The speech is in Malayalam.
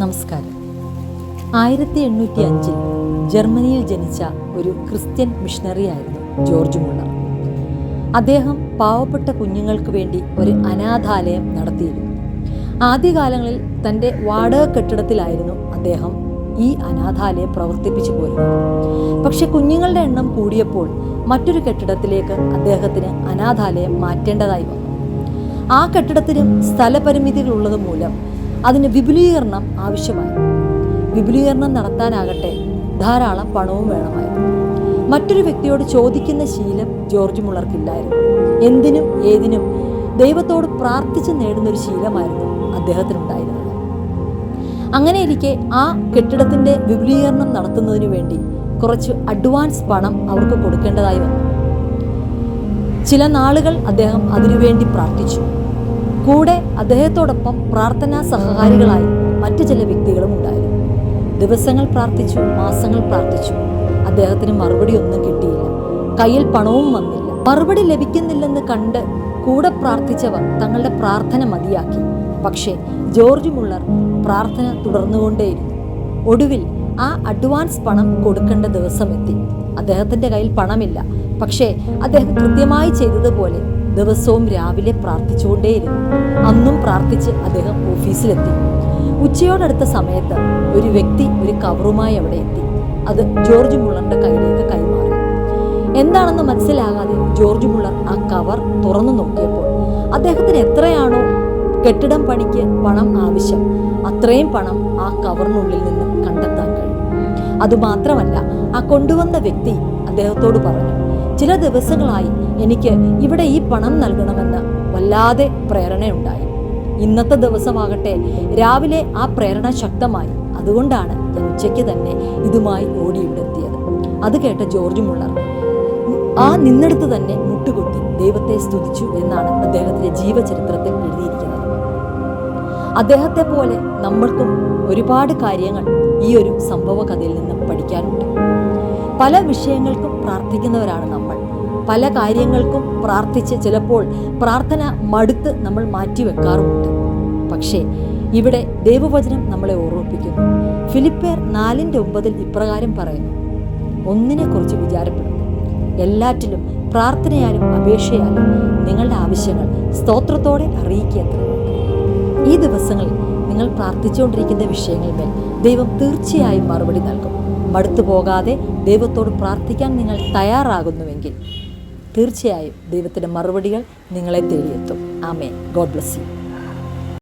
നമസ്കാരം. 1805 ജർമ്മനിയിൽ ജനിച്ച ഒരു ക്രിസ്ത്യൻ മിഷണറിയായിരുന്നു ജോർജ് മുള്ളർ. അദ്ദേഹം പാവപ്പെട്ട കുഞ്ഞുങ്ങൾക്ക് വേണ്ടി ഒരു അനാഥാലയം നടത്തിയിരുന്നു. ആദ്യകാലങ്ങളിൽ തൻ്റെ വാടക കെട്ടിടത്തിലായിരുന്നു അദ്ദേഹം ഈ അനാഥാലയം പ്രവർത്തിപ്പിച്ചു പോരുന്നത്. പക്ഷെ കുഞ്ഞുങ്ങളുടെ എണ്ണം കൂടിയപ്പോൾ മറ്റൊരു കെട്ടിടത്തിലേക്ക് അദ്ദേഹത്തിന് അനാഥാലയം മാറ്റേണ്ടതായി വന്നു. ആ കെട്ടിടത്തിന് സ്ഥലപരിമിതികളുള്ളത് മൂലം അതിന് വിപുലീകരണം ആവശ്യമായിരുന്നു. വിപുലീകരണം നടത്താനാകട്ടെ ധാരാളം പണവും വേണമായിരുന്നു. മറ്റൊരു വ്യക്തിയോട് ചോദിക്കുന്ന ശീലം ജോർജ് മുള്ളർക്കില്ലായിരുന്നു. എന്തിനും ഏതിനും ദൈവത്തോട് പ്രാർത്ഥിച്ച് നേടുന്നൊരു ശീലമായിരുന്നു അദ്ദേഹത്തിനുണ്ടായിരുന്നത്. അങ്ങനെയിരിക്കെ ആ കെട്ടിടത്തിൻ്റെ വിപുലീകരണം നടത്തുന്നതിന് വേണ്ടി കുറച്ച് അഡ്വാൻസ് പണം അവർക്ക് കൊടുക്കേണ്ടതായി വന്നു. ചില നാളുകൾ അദ്ദേഹം അതിനുവേണ്ടി പ്രാർത്ഥിച്ചു. കൂടെ അദ്ദേഹത്തോടൊപ്പം പ്രാർത്ഥനാ സഹകാരികളായി മറ്റു ചില വ്യക്തികളും ഉണ്ടായിരുന്നു. ദിവസങ്ങൾ പ്രാർത്ഥിച്ചു, മാസങ്ങൾ പ്രാർത്ഥിച്ചു. അദ്ദേഹത്തിന് മറുപടി ഒന്നും കിട്ടിയില്ല. കയ്യിൽ പണവും വന്നില്ല. മറുപടി ലഭിക്കുന്നില്ലെന്ന് കണ്ട് കൂടെ പ്രാർത്ഥിച്ചവർ തങ്ങളുടെ പ്രാർത്ഥന മതിയാക്കി. പക്ഷേ ജോർജ് മുള്ളർ പ്രാർത്ഥന തുടർന്നുകൊണ്ടേയിരുന്നു. ഒടുവിൽ ആ അഡ്വാൻസ് പണം കൊടുക്കേണ്ട ദിവസം എത്തി. അദ്ദേഹത്തിൻ്റെ കയ്യിൽ പണമില്ല. പക്ഷേ അദ്ദേഹം കൃത്യമായി ചെയ്തതുപോലെ ദിവസവും രാവിലെ പ്രാർത്ഥിച്ചുകൊണ്ടേയിരുന്നു. അന്നും പ്രാർത്ഥിച്ച് അദ്ദേഹം ഓഫീസിലെത്തി. ഉച്ചയോടടുത്ത സമയത്ത് ഒരു വ്യക്തി ഒരു കവറുമായി അവിടെ എത്തി. അത് ജോർജ് മുള്ളറിന്റെ കയ്യിലേക്ക് കൈമാറി. എന്താണെന്ന് മനസ്സിലാകാതെ ജോർജ് മുള്ളർ ആ കവർ തുറന്നു നോക്കിയപ്പോൾ അദ്ദേഹത്തിന് എത്രയാണോ കെട്ടിടം പണിക്ക് പണം ആവശ്യം, അത്രയും പണം ആ കവറിനുള്ളിൽ നിന്നും കണ്ടെത്താൻ കഴിയും. അതുമാത്രമല്ല, ആ കൊണ്ടുവന്ന വ്യക്തി അദ്ദേഹത്തോട് പറഞ്ഞു, ചില ദിവസങ്ങളായി എനിക്ക് ഇവിടെ ഈ പണം നൽകണമെന്ന് വല്ലാതെ പ്രേരണയുണ്ടായി. ഇന്നത്തെ ദിവസമാകട്ടെ രാവിലെ ആ പ്രേരണ ശക്തമായി. അതുകൊണ്ടാണ് ഞാൻ ഉച്ചയ്ക്ക് തന്നെ ഇതുമായി ഓടിയിവിടെത്തിയത്. അത് കേട്ട ജോർജ് മുള്ളർ ആ നിന്നെടുത്ത് തന്നെ മുട്ടുകുത്തി ദൈവത്തെ സ്തുതിച്ചു എന്നാണ് അദ്ദേഹത്തിന്റെ ജീവചരിത്രത്തിൽ എഴുതിയിരിക്കുന്നത്. അദ്ദേഹത്തെ പോലെ നമ്മൾക്കും ഒരുപാട് കാര്യങ്ങൾ ഈ ഒരു സംഭവ കഥയിൽ നിന്നും പഠിക്കാനുണ്ട്. പല വിഷയങ്ങൾക്കും പ്രാർത്ഥിക്കുന്നവരാണ് നമ്മൾ. പല കാര്യങ്ങൾക്കും പ്രാർത്ഥിച്ച് ചിലപ്പോൾ പ്രാർത്ഥന മടുത്ത് നമ്മൾ മാറ്റിവെക്കാറുമുണ്ട്. പക്ഷേ ഇവിടെ ദൈവവചനം നമ്മളെ ഓർമ്മിപ്പിക്കുന്നു. ഫിലിപ്പിയർ 4:9 ഇപ്രകാരം പറയുന്നു, ഒന്നിനെക്കുറിച്ച് വിചാരപ്പെടുന്നു, എല്ലാറ്റിലും പ്രാർത്ഥനയാലും അപേക്ഷയാലും നിങ്ങളുടെ ആവശ്യങ്ങൾ സ്തോത്രത്തോടെ അറിയിക്കുക. ഈ ദിവസങ്ങളിൽ നിങ്ങൾ പ്രാർത്ഥിച്ചുകൊണ്ടിരിക്കുന്ന വിഷയങ്ങളിന്മേൽ ദൈവം തീർച്ചയായും മറുപടി നൽകും. മടുത്തു പോകാതെ ദൈവത്തോട് പ്രാർത്ഥിക്കാൻ നിങ്ങൾ തയ്യാറാകുന്നുവെങ്കിൽ തീർച്ചയായും ദൈവത്തിൻ്റെ മറുപടികൾ നിങ്ങളെ തേടിയെത്തും. ആമേൻ. God bless U.